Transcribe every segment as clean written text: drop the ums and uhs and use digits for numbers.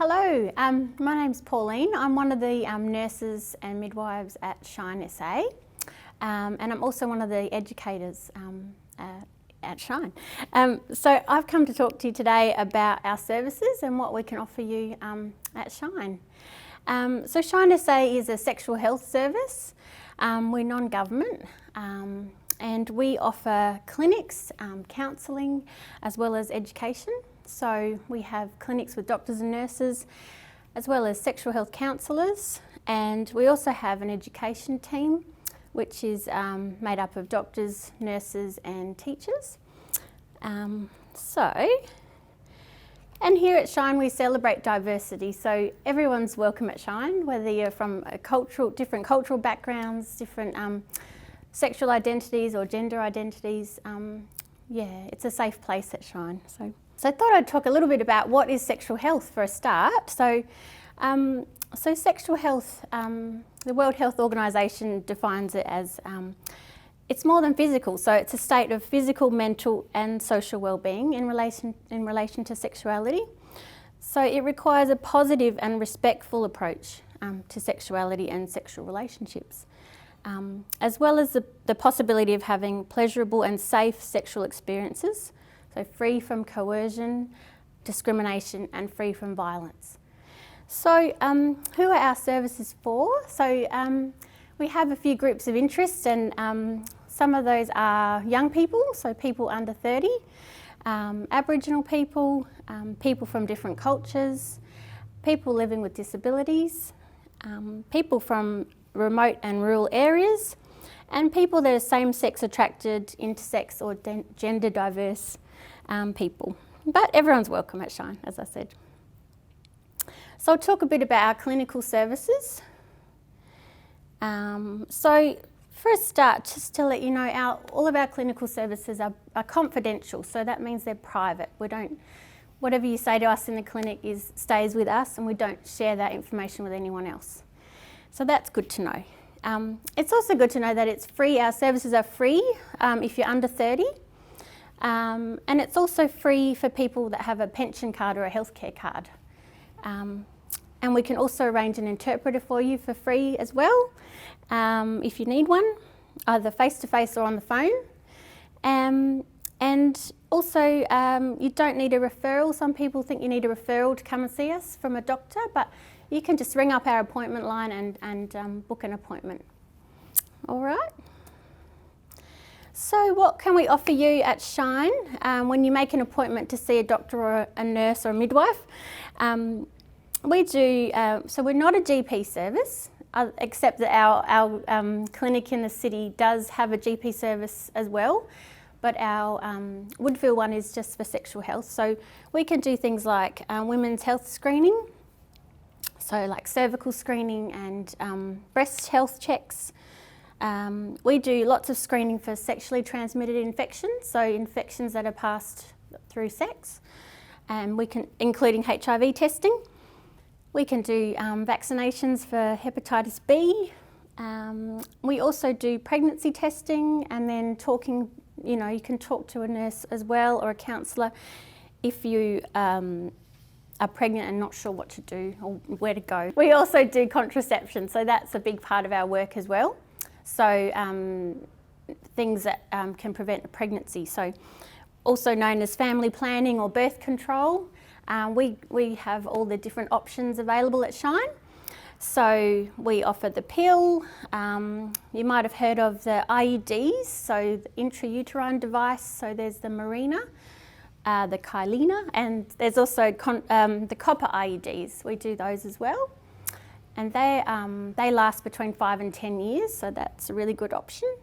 Hello, my name's Pauline. I'm one of the nurses and midwives at Shine SA, and I'm also one of the educators at Shine. So I've come to talk to you today about our services and what we can offer you at Shine. So Shine SA is a sexual health service. We're non-government and we offer clinics, counselling as well as education. So we have clinics with doctors and nurses as well as sexual health counsellors, and we also have an education team which is made up of doctors, nurses and teachers. And here at Shine we celebrate diversity, so everyone's welcome at Shine, whether you're from different cultural backgrounds, different sexual identities or gender identities. It's a safe place at Shine. So I thought I'd talk a little bit about what is sexual health for a start. So sexual health, the World Health Organization defines it as it's more than physical, so it's a state of physical, mental and social well-being in relation to sexuality. So it requires a positive and respectful approach to sexuality and sexual relationships, as well as the possibility of having pleasurable and safe sexual experiences, so free from coercion, discrimination and free from violence. So who are our services for? So we have a few groups of interest, and some of those are young people, so people under 30, Aboriginal people, people from different cultures, people living with disabilities, people from remote and rural areas, and people that are same-sex attracted, intersex or gender diverse people. But everyone's welcome at Shine, as I said. So I'll talk a bit about our clinical services. So for a start, just to let you know, all of our clinical services are confidential, so that means they're private. Whatever you say to us in the clinic stays with us, and we don't share that information with anyone else. So that's good to know. It's also good to know that it's free. Our services are free if you're under 30. And it's also free for people that have a pension card or a healthcare card. And we can also arrange an interpreter for you for free as well, if you need one, either face-to-face or on the phone. And also you don't need a referral. Some people think you need a referral to come and see us from a doctor, but you can just ring up our appointment line and book an appointment. All right. So what can we offer you at Shine when you make an appointment to see a doctor or a nurse or a midwife? We do, so we're not a GP service, except that our clinic in the city does have a GP service as well, but our Woodville one is just for sexual health. So we can do things like women's health screening, so like cervical screening and breast health checks. We do lots of screening for sexually transmitted infections, so infections that are passed through sex, and including HIV testing. We can do vaccinations for hepatitis B. We also do pregnancy testing, and then you can talk to a nurse as well or a counsellor if you are pregnant and not sure what to do or where to go. We also do contraception, so that's a big part of our work as well. So things that can prevent a pregnancy, so also known as family planning or birth control. We have all the different options available at Shine. So we offer the pill, you might have heard of the IUDs, so the intrauterine device, so there's the Mirena, the Kylena, and there's also the copper IUDs. We do those as well. And they last between 5 and 10 years, so that's a really good option.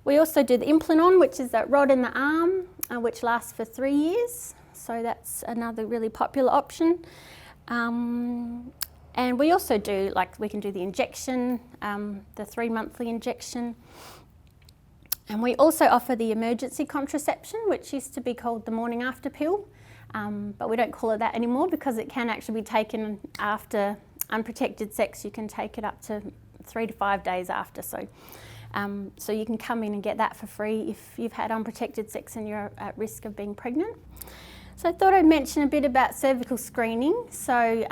We also do the Implanon, which is that rod in the arm, which lasts for 3 years, so that's another really popular option. And we also do, we can do the injection, the 3-monthly injection. And we also offer the emergency contraception, which used to be called the morning after pill, but we don't call it that anymore because it can actually be taken after unprotected sex. You can take it up to 3 to 5 days after. So you can come in and get that for free if you've had unprotected sex and you're at risk of being pregnant. So I thought I'd mention a bit about cervical screening. So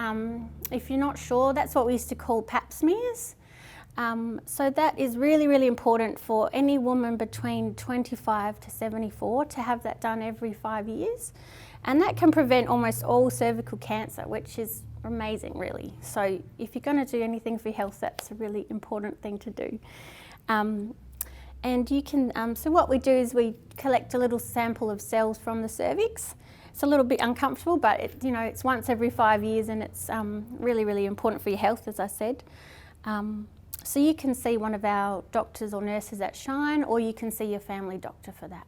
if you're not sure, that's what we used to call pap smears. So that is really, really important for any woman between 25 to 74 to have that done every 5 years. And that can prevent almost all cervical cancer, which is amazing, really. So if you're going to do anything for your health, that's a really important thing to do. And you can, so what we do is we collect a little sample of cells from the cervix. It's a little bit uncomfortable, but it's once every 5 years, and it's really, really important for your health, as I said. So you can see one of our doctors or nurses at Shine, or you can see your family doctor for that.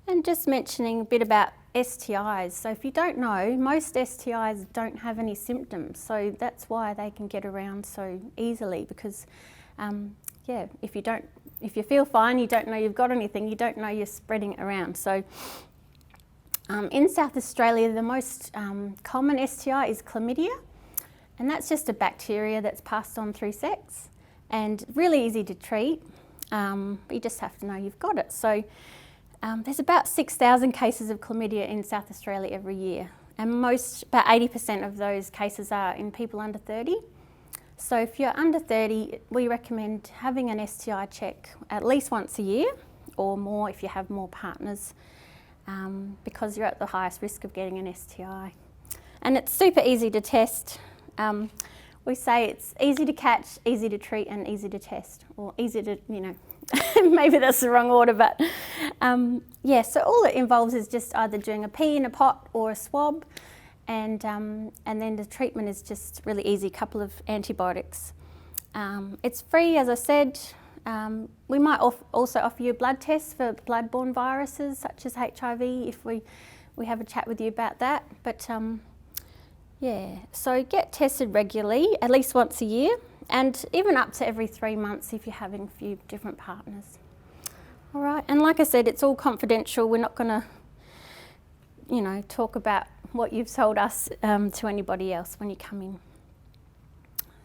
And just mentioning a bit about STIs. So if you don't know, most STIs don't have any symptoms, so that's why they can get around so easily, because if you feel fine, you don't know you've got anything, you don't know you're spreading it around. So in South Australia, the most common STI is chlamydia, and that's just a bacteria that's passed on through sex, and really easy to treat, but you just have to know you've got it. So there's about 6,000 cases of chlamydia in South Australia every year, and about 80% of those cases are in people under 30. So if you're under 30, we recommend having an STI check at least once a year, or more if you have more partners, because you're at the highest risk of getting an STI. And it's super easy to test. We say it's easy to catch, easy to treat, and easy to test, or easy to, maybe that's the wrong order, but so all it involves is just either doing a pee in a pot or a swab, and then the treatment is just really easy, couple of antibiotics. It's free, as I said. We might also offer you a blood test for blood-borne viruses such as HIV if we have a chat with you about that. But so get tested regularly, at least once a year, and even up to every 3 months if you're having a few different partners. All right, and like I said, it's all confidential. We're not going to, talk about what you've told us to anybody else when you come in.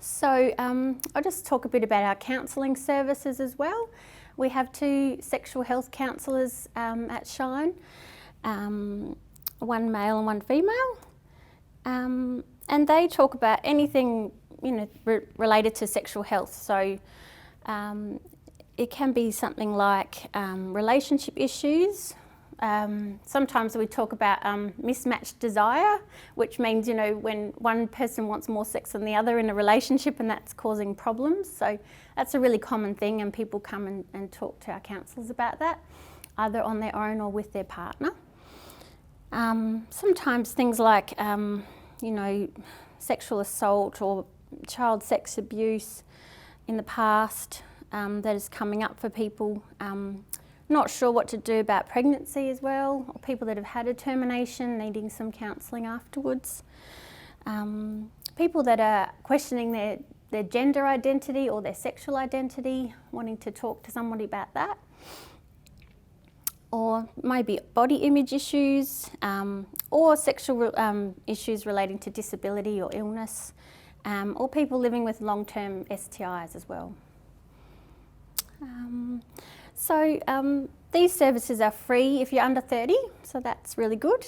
So I'll just talk a bit about our counselling services as well. We have 2 sexual health counsellors at Shine, one male and one female, and they talk about anything related to sexual health. So it can be something like relationship issues. Sometimes we talk about mismatched desire, which means, when one person wants more sex than the other in a relationship, and that's causing problems. So that's a really common thing, and people come and talk to our counsellors about that, either on their own or with their partner. Sometimes things like, sexual assault or child sex abuse in the past that is coming up for people. Not sure what to do about pregnancy as well, or people that have had a termination needing some counselling afterwards. People that are questioning their gender identity or their sexual identity, wanting to talk to somebody about that. Or maybe body image issues, or sexual issues relating to disability or illness, or people living with long-term STIs as well. These services are free if you're under 30, so that's really good.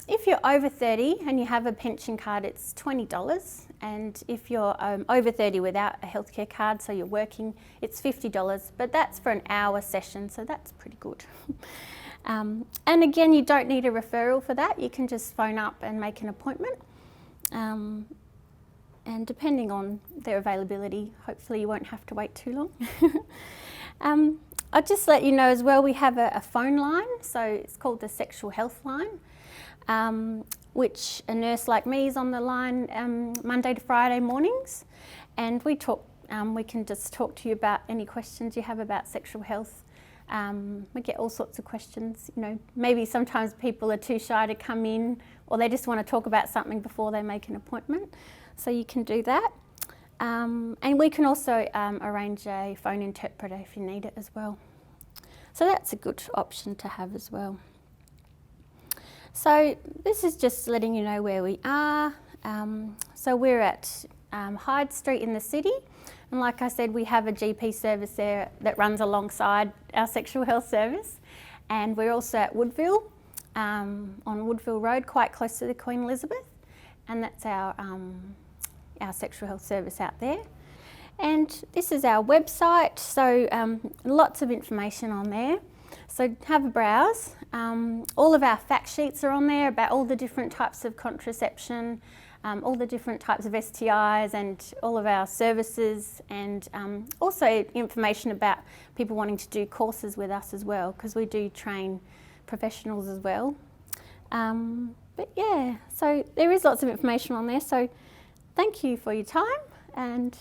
If you're over 30 and you have a pension card, it's $20, and if you're over 30 without a healthcare card, so you're working, it's $50, but that's for an hour session, so that's pretty good. And again, you don't need a referral for that. You can just phone up and make an appointment. And depending on their availability, hopefully you won't have to wait too long. I'll just let you know as well, we have a phone line, so it's called the Sexual Health Line, which a nurse like me is on the line Monday to Friday mornings, and we can just talk to you about any questions you have about sexual health. We get all sorts of questions, maybe sometimes people are too shy to come in, or they just want to talk about something before they make an appointment, so you can do that. And we can also arrange a phone interpreter if you need it as well. So that's a good option to have as well. So this is just letting you know where we are. So we're at Hyde Street in the city. And like I said, we have a GP service there that runs alongside our sexual health service. And we're also at Woodville, on Woodville Road, quite close to the Queen Elizabeth, and that's our sexual health service out there. And this is our website, so lots of information on there. So have a browse. All of our fact sheets are on there about all the different types of contraception, all the different types of STIs and all of our services, and also information about people wanting to do courses with us as well, because we do train professionals as well. But yeah, so there is lots of information on there, so thank you for your time, and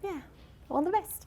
yeah, all the best.